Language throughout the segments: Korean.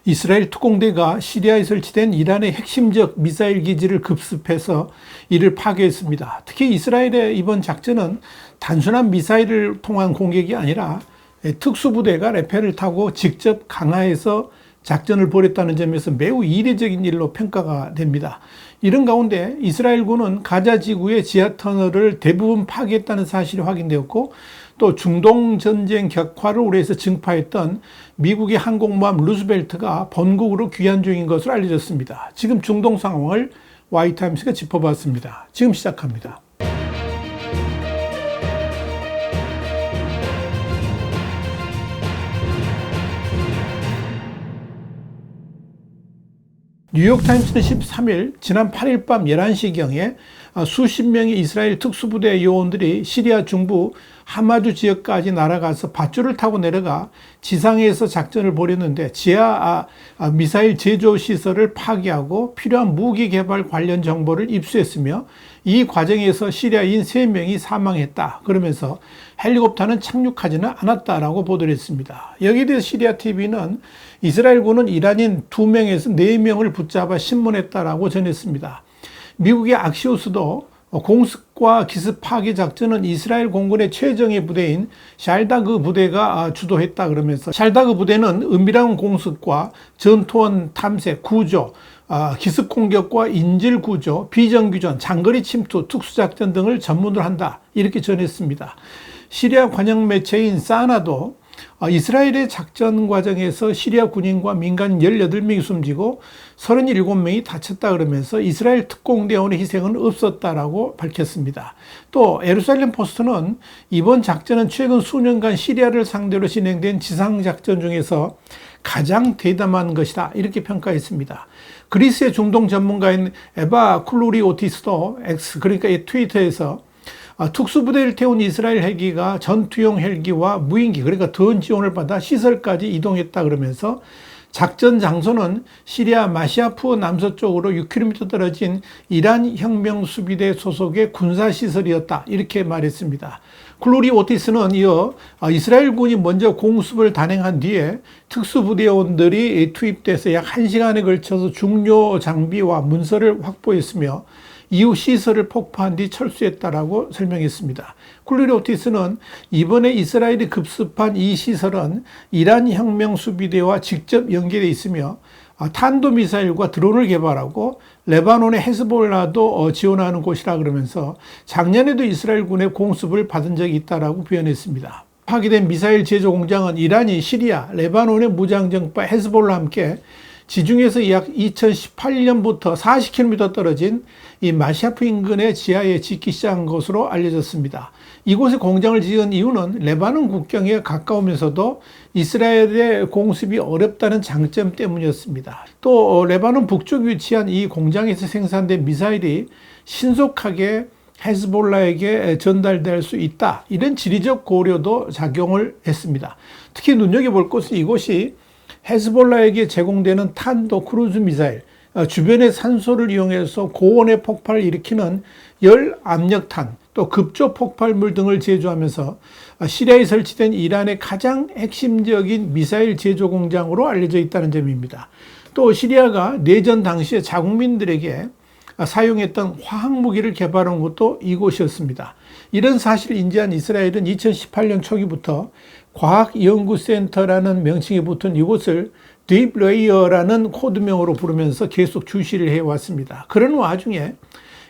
이스라엘 특공대가 시리아에 설치된 이란의 핵심적 미사일 기지를 급습해서 이를 파괴했습니다. 특히 이스라엘의 이번 작전은 단순한 미사일을 통한 공격이 아니라 특수부대가 레펠을 타고 직접 강화해서 작전을 벌였다는 점에서 매우 이례적인 일로 평가가 됩니다. 이런 가운데 이스라엘군은 가자 지구의 지하 터널을 대부분 파괴했다는 사실이 확인되었고, 또 중동 전쟁 격화를 우려해서 증파했던 미국의 항공모함 루즈벨트가 본국으로 귀환 중인 것으로 알려졌습니다. 지금 중동 상황을 와이타임스가 짚어봤습니다. 지금 시작합니다. 뉴욕타임스는 13일 지난 8일 밤 11시경에 수십 명의 이스라엘 특수부대 요원들이 시리아 중부 하마주 지역까지 날아가서 밧줄을 타고 내려가 지상에서 작전을 벌였는데 지하 미사일 제조 시설을 파괴하고 필요한 무기 개발 관련 정보를 입수했으며, 이 과정에서 시리아인 3명이 사망했다. 그러면서 헬리콥터는 착륙하지는 않았다라고 보도를 했습니다. 여기에 대해서 시리아 TV는 이스라엘군은 이란인 2명에서 4명을 붙잡아 신문했다라고 전했습니다. 미국의 악시오스도 공습과 기습 파괴 작전은 이스라엘 공군의 최정예 부대인 샬다그 부대가 주도했다 그러면서, 샬다그 부대는 은밀한 공습과 전투원 탐색, 구조, 기습 공격과 인질 구조, 비정규전, 장거리 침투, 특수작전 등을 전문으로 한다, 이렇게 전했습니다. 시리아 관영 매체인 사나도 이스라엘의 작전 과정에서 시리아 군인과 민간인 18명이 숨지고 37명이 다쳤다 그러면서 이스라엘 특공대원의 희생은 없었다라고 밝혔습니다. 또 예루살렘 포스트는 이번 작전은 최근 수년간 시리아를 상대로 진행된 지상작전 중에서 가장 대담한 것이다, 이렇게 평가했습니다. 그리스의 중동 전문가인 에바 쿨루리오티스도 그러니까 트위터에서 특수부대를 태운 이스라엘 헬기가 전투용 헬기와 무인기, 그러니까 더 지원을 받아 시설까지 이동했다 그러면서 작전 장소는 시리아 마시아프 남서쪽으로 6km 떨어진 이란 혁명수비대 소속의 군사시설이었다, 이렇게 말했습니다. 클로리 오티스는 이어 이스라엘군이 먼저 공습을 단행한 뒤에 특수부대원들이 투입돼서 약 1시간에 걸쳐서 중요 장비와 문서를 확보했으며 이후 시설을 폭파한 뒤 철수했다라고 설명했습니다. 클로리 오티스는 이번에 이스라엘이 급습한 이 시설은 이란 혁명수비대와 직접 연계되어 있으며 탄도미사일과 드론을 개발하고 레바논의 헤즈볼라도 지원하는 곳이라 그러면서 작년에도 이스라엘군의 공습을 받은 적이 있다라고 표현했습니다. 파괴된 미사일 제조 공장은 이란이 시리아, 레바논의 무장정파 헤즈볼라와 함께 지중해에서 약 2018년부터 40km 떨어진 이 마시아프 인근의 지하에 짓기 시작한 것으로 알려졌습니다. 이곳에 공장을 지은 이유는 레바논 국경에 가까우면서도 이스라엘의 공습이 어렵다는 장점 때문이었습니다. 또 레바논 북쪽에 위치한 이 공장에서 생산된 미사일이 신속하게 헤즈볼라에게 전달될 수 있다, 이런 지리적 고려도 작용을 했습니다. 특히 눈여겨볼 것은 이곳이 헤즈볼라에게 제공되는 탄도 크루즈 미사일, 주변의 산소를 이용해서 고온의 폭발을 일으키는 열 압력탄, 또 급조 폭발물 등을 제조하면서 시리아에 설치된 이란의 가장 핵심적인 미사일 제조 공장으로 알려져 있다는 점입니다. 또 시리아가 내전 당시에 자국민들에게 사용했던 화학무기를 개발한 곳도 이곳이었습니다. 이런 사실을 인지한 이스라엘은 2018년 초기부터 과학연구센터라는 명칭이 붙은 이곳을 딥레이어라는 코드명으로 부르면서 계속 주시를 해왔습니다. 그런 와중에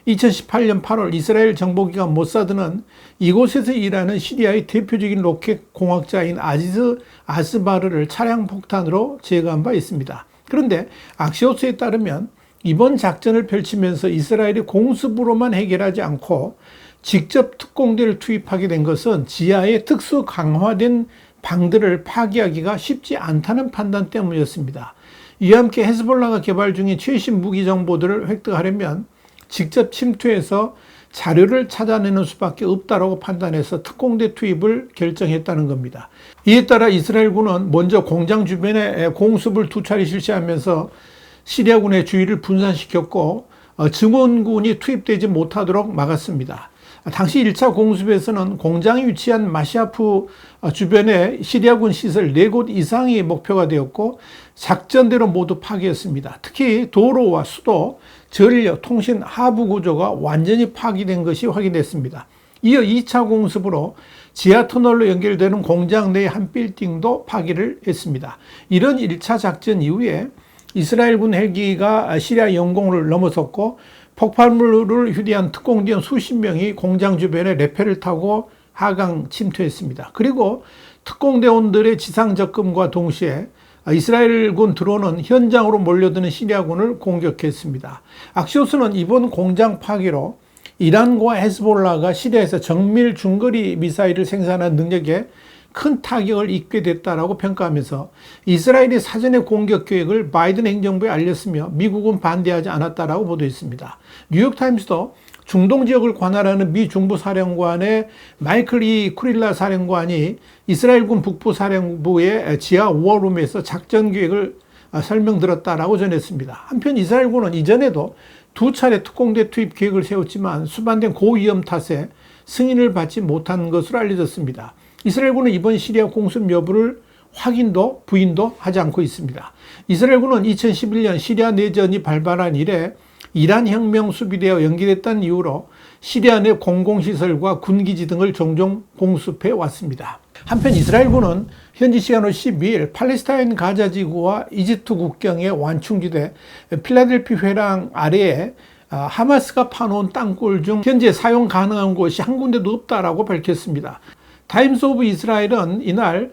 2018년 8월 이스라엘 정보기관 모사드는 이곳에서 일하는 시리아의 대표적인 로켓 공학자인 아지즈 아스바르를 차량 폭탄으로 제거한 바 있습니다. 그런데 악시오스에 따르면 이번 작전을 펼치면서 이스라엘이 공습으로만 해결하지 않고 직접 특공대를 투입하게 된 것은 지하에 특수 강화된 방들을 파괴하기가 쉽지 않다는 판단 때문이었습니다. 이와 함께 헤즈볼라가 개발 중인 최신 무기 정보들을 획득하려면 직접 침투해서 자료를 찾아내는 수밖에 없다고 판단해서 특공대 투입을 결정했다는 겁니다. 이에 따라 이스라엘군은 먼저 공장 주변에 공습을 2차례 실시하면서 시리아군의 주의를 분산시켰고 증원군이 투입되지 못하도록 막았습니다. 당시 1차 공습에서는 공장이 위치한 마시아프 주변에 시리아군 시설 4곳 이상이 목표가 되었고 작전대로 모두 파괴했습니다. 특히 도로와 수도, 전력, 통신, 하부 구조가 완전히 파괴된 것이 확인됐습니다. 이어 2차 공습으로 지하 터널로 연결되는 공장 내 한 빌딩도 파괴를 했습니다. 이런 1차 작전 이후에 이스라엘군 헬기가 시리아 영공을 넘어섰고 폭발물을 휴대한 특공대원 수십 명이 공장 주변에 레페를 타고 하강 침투했습니다. 그리고 특공대원들의 지상 접근과 동시에 이스라엘군 드론은 현장으로 몰려드는 시리아군을 공격했습니다. 악시오스는 이번 공장 파괴로 이란과 헤즈볼라가 시리아에서 정밀 중거리 미사일을 생산하는 능력에 큰 타격을 입게 됐다라고 평가하면서 이스라엘이 사전에 공격 계획을 바이든 행정부에 알렸으며 미국은 반대하지 않았다라고 보도했습니다. 뉴욕타임스도 중동 지역을 관할하는 미 중부사령관의 마이클 E. 쿠릴라 사령관이 이스라엘군 북부사령부의 지하 워룸에서 작전 계획을 설명들었다라고 전했습니다. 한편 이스라엘군은 이전에도 2차례 특공대 투입 계획을 세웠지만 수반된 고위험 탓에 승인을 받지 못한 것으로 알려졌습니다. 이스라엘군은 이번 시리아 공습 여부를 확인도 부인도 하지 않고 있습니다. 이스라엘군은 2011년 시리아 내전이 발발한 이래 이란 혁명 수비되어 연기됐다는 이유로 시리아 내 공공시설과 군기지 등을 종종 공습해 왔습니다. 한편 이스라엘군은 현지 시간으로 12일 팔레스타인 가자지구와 이집트 국경의 완충지대 필라델피 회랑 아래에 하마스가 파놓은 땅굴 중 현재 사용 가능한 곳이 한 군데도 없다라고 밝혔습니다. 타임스 오브 이스라엘은 이날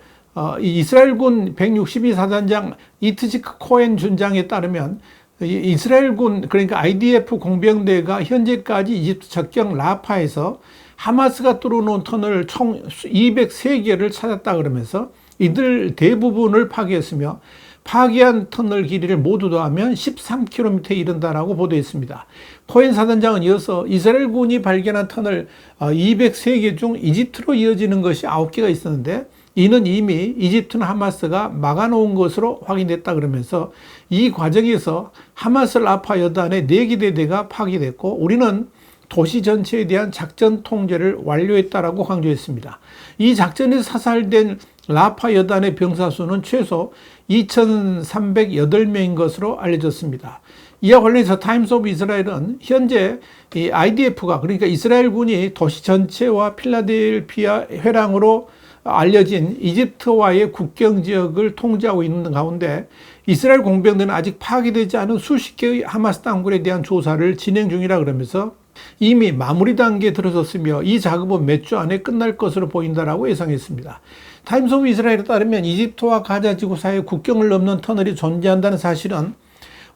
이스라엘군 162사단장 이트지크 코엔 준장에 따르면 이스라엘군 그러니까 IDF 공병대가 현재까지 이집트 접경 라파에서 하마스가 뚫어놓은 터널 총 203개를 찾았다 그러면서 이들 대부분을 파괴했으며 파괴한 터널 길이를 모두 더하면 13km에 이른다라고 보도했습니다. 코엔 사단장은 이어서 이스라엘군이 발견한 터널 203개 중 이집트로 이어지는 것이 9개가 있었는데 이는 이미 이집트는 하마스가 막아놓은 것으로 확인됐다 그러면서 이 과정에서 하마스 라파 여단의 4개 대대가 파괴됐고 우리는 도시 전체에 대한 작전 통제를 완료했다라고 강조했습니다. 이 작전에서 사살된 라파 여단의 병사 수는 최소 2,308명인 것으로 알려졌습니다. 이와 관련해서 타임스 오브 이스라엘은 현재 이 IDF가 그러니까 이스라엘군이 도시 전체와 필라델피아 회랑으로 알려진 이집트와의 국경 지역을 통제하고 있는 가운데 이스라엘 공병들은 아직 파괴되지 않은 수십 개의 하마스 땅굴에 대한 조사를 진행 중이라 그러면서 이미 마무리 단계에 들어섰으며 이 작업은 몇 주 안에 끝날 것으로 보인다라고 예상했습니다. 타임스 오브 이스라엘에 따르면 이집트와 가자지구 사이에 국경을 넘는 터널이 존재한다는 사실은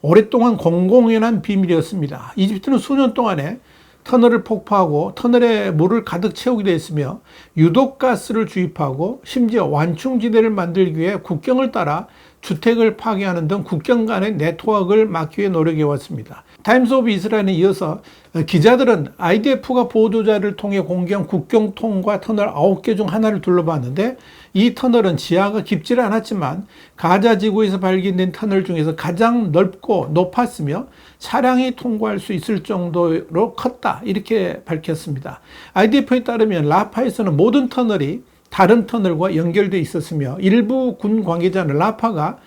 오랫동안 공공연한 비밀이었습니다. 이집트는 수년 동안에 터널을 폭파하고 터널에 물을 가득 채우기도 했으며 유독가스를 주입하고 심지어 완충지대를 만들기 위해 국경을 따라 주택을 파괴하는 등 국경 간의 네트워크를 막기 위해 노력해왔습니다. 타임스 오브 이스라엘에 이어서 기자들은 IDF가 보도자를 통해 공개한 국경 통과 터널 9개 중 하나를 둘러봤는데 이 터널은 지하가 깊지는 않았지만 가자 지구에서 발견된 터널 중에서 가장 넓고 높았으며 차량이 통과할 수 있을 정도로 컸다 이렇게 밝혔습니다. IDF에 따르면 라파에서는 모든 터널이 다른 터널과 연결되어 있었으며 일부 군 관계자는 라파가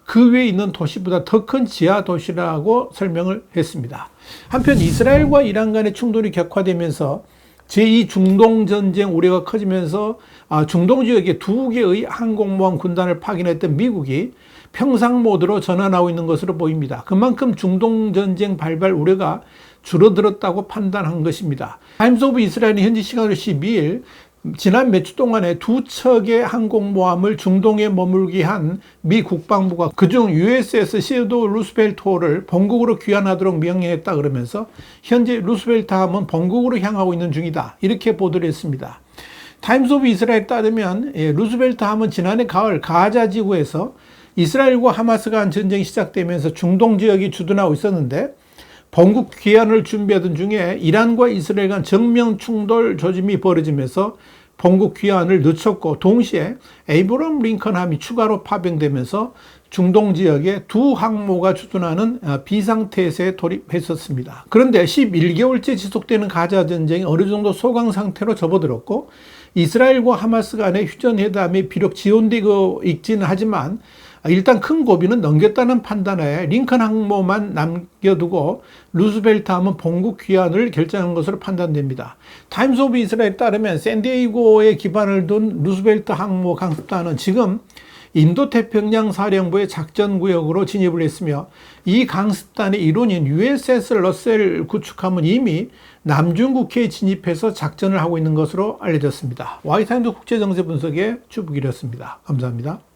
그 위에 있는 도시보다 더 큰 지하 도시라고 설명을 했습니다. 한편 이스라엘과 이란 간의 충돌이 격화되면서 제2 중동전쟁 우려가 커지면서 중동 지역에 2개의 항공모함 군단을 파견했던 미국이 평상 모드로 전환하고 있는 것으로 보입니다. 그만큼 중동전쟁 발발 우려가 줄어들었다고 판단한 것입니다. 타임스 오브 이스라엘은 현지 시간으로 12일 지난 몇 주 동안에 2척의 항공모함을 중동에 머물게 한 미 국방부가 그중 USS 시어도 루스벨트호를 본국으로 귀환하도록 명령했다 그러면서 현재 루스벨트 함은 본국으로 향하고 있는 중이다 이렇게 보도를 했습니다. 타임스 오브 이스라엘에 따르면 루스벨트 함은 지난해 가을 가자 지구에서 이스라엘과 하마스가 한 전쟁이 시작되면서 중동 지역이 주둔하고 있었는데 본국 귀환을 준비하던 중에 이란과 이스라엘 간 정면 충돌 조짐이 벌어지면서 본국 귀환을 늦췄고 동시에 에이브럼 링컨함이 추가로 파병되면서 중동 지역에 두 항모가 주둔하는 비상태세에 돌입했었습니다. 그런데 11개월째 지속되는 가자 전쟁이 어느 정도 소강 상태로 접어들었고 이스라엘과 하마스 간의 휴전회담이 비록 지연되고 있지는 하지만 일단 큰 고비는 넘겼다는 판단에 링컨 항모만 남겨두고 루스벨트 함은 본국 귀환을 결정한 것으로 판단됩니다. 타임스 오브 이스라엘에 따르면 샌디에이고에 기반을 둔 루스벨트 항모 강습단은 지금 인도태평양 사령부의 작전구역으로 진입을 했으며 이 강습단의 일원인 USS 러셀 구축함은 이미 남중국해에 진입해서 작전을 하고 있는 것으로 알려졌습니다. 와이타임즈 국제정세 분석의 주북이었습니다. 감사합니다.